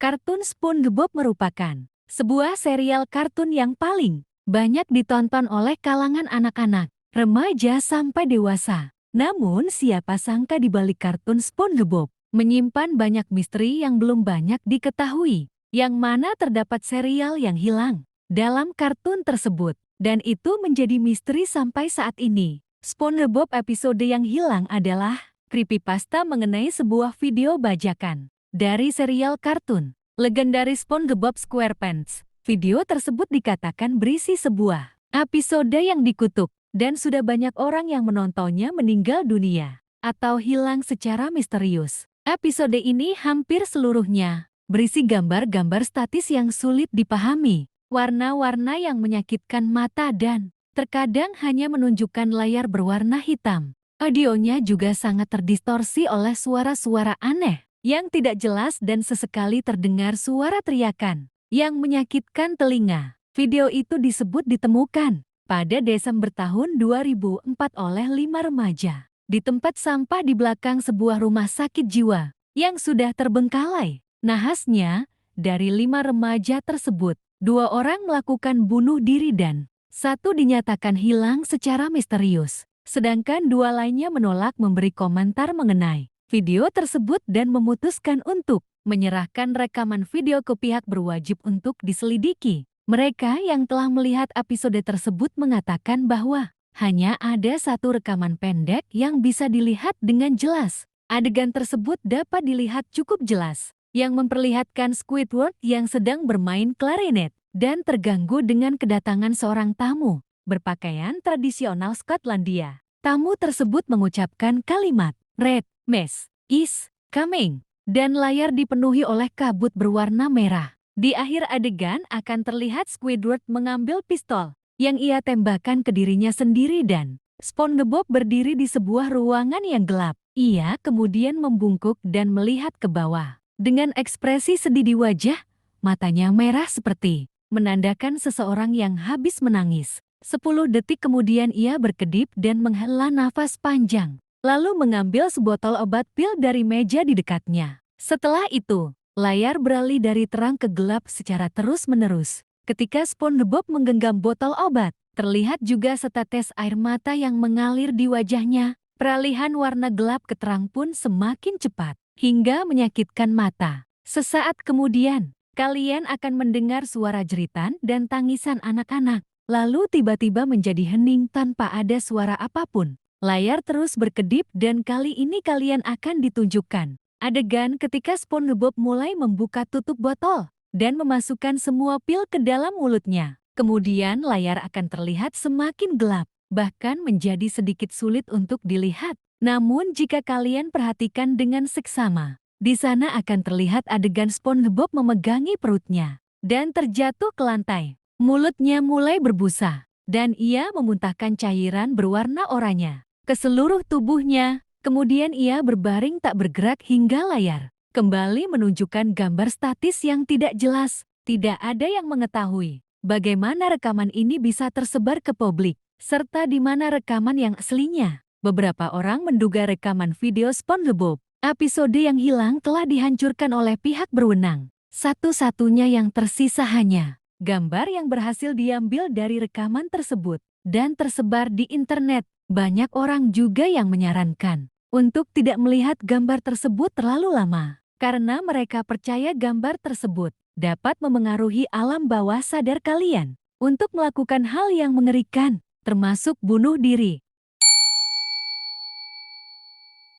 Kartun SpongeBob merupakan sebuah serial kartun yang paling banyak ditonton oleh kalangan anak-anak, remaja sampai dewasa. Namun siapa sangka di balik kartun SpongeBob menyimpan banyak misteri yang belum banyak diketahui. Yang mana terdapat serial yang hilang dalam kartun tersebut. Dan itu menjadi misteri sampai saat ini. SpongeBob episode yang hilang adalah creepypasta mengenai sebuah video bajakan dari serial kartun legendaris SpongeBob SquarePants. Video tersebut dikatakan berisi sebuah episode yang dikutuk dan sudah banyak orang yang menontonnya meninggal dunia atau hilang secara misterius. Episode ini hampir seluruhnya berisi gambar-gambar statis yang sulit dipahami, warna-warna yang menyakitkan mata dan terkadang hanya menunjukkan layar berwarna hitam. Audionya juga sangat terdistorsi oleh suara-suara aneh yang tidak jelas dan sesekali terdengar suara teriakan yang menyakitkan telinga. Video itu disebut ditemukan pada Desember tahun 2004 oleh 5 remaja di tempat sampah di belakang sebuah rumah sakit jiwa yang sudah terbengkalai. Nahasnya, dari 5 remaja tersebut, 2 orang melakukan bunuh diri dan 1 dinyatakan hilang secara misterius. Sedangkan 2 lainnya menolak memberi komentar mengenai video tersebut dan memutuskan untuk menyerahkan rekaman video ke pihak berwajib untuk diselidiki. Mereka yang telah melihat episode tersebut mengatakan bahwa hanya ada 1 rekaman pendek yang bisa dilihat dengan jelas. Adegan tersebut dapat dilihat cukup jelas, yang memperlihatkan Squidward yang sedang bermain klarinet dan terganggu dengan kedatangan seorang tamu berpakaian tradisional Skotlandia. Tamu tersebut mengucapkan kalimat, "Red Mess is coming," dan layar dipenuhi oleh kabut berwarna merah. Di akhir adegan akan terlihat Squidward mengambil pistol yang ia tembakkan ke dirinya sendiri dan SpongeBob berdiri di sebuah ruangan yang gelap. Ia kemudian membungkuk dan melihat ke bawah. Dengan ekspresi sedih di wajah, matanya merah seperti menandakan seseorang yang habis menangis. 10 detik kemudian ia berkedip dan menghela nafas panjang, lalu mengambil sebotol obat pil dari meja di dekatnya. Setelah itu, layar beralih dari terang ke gelap secara terus-menerus. Ketika SpongeBob menggenggam botol obat, terlihat juga setetes air mata yang mengalir di wajahnya. Peralihan warna gelap ke terang pun semakin cepat, hingga menyakitkan mata. Sesaat kemudian, kalian akan mendengar suara jeritan dan tangisan anak-anak. Lalu tiba-tiba menjadi hening tanpa ada suara apapun. Layar terus berkedip dan kali ini kalian akan ditunjukkan adegan ketika SpongeBob mulai membuka tutup botol dan memasukkan semua pil ke dalam mulutnya. Kemudian layar akan terlihat semakin gelap, bahkan menjadi sedikit sulit untuk dilihat. Namun jika kalian perhatikan dengan seksama, di sana akan terlihat adegan SpongeBob memegangi perutnya dan terjatuh ke lantai. Mulutnya mulai berbusa, dan ia memuntahkan cairan berwarna oranye ke seluruh tubuhnya. Kemudian ia berbaring tak bergerak hingga layar kembali menunjukkan gambar statis yang tidak jelas. Tidak ada yang mengetahui bagaimana rekaman ini bisa tersebar ke publik, serta di mana rekaman yang aslinya. Beberapa orang menduga rekaman video SpongeBob episode yang hilang telah dihancurkan oleh pihak berwenang. Satu-satunya yang tersisa hanya gambar yang berhasil diambil dari rekaman tersebut dan tersebar di internet. Banyak orang juga yang menyarankan untuk tidak melihat gambar tersebut terlalu lama, karena mereka percaya gambar tersebut dapat memengaruhi alam bawah sadar kalian untuk melakukan hal yang mengerikan, termasuk bunuh diri.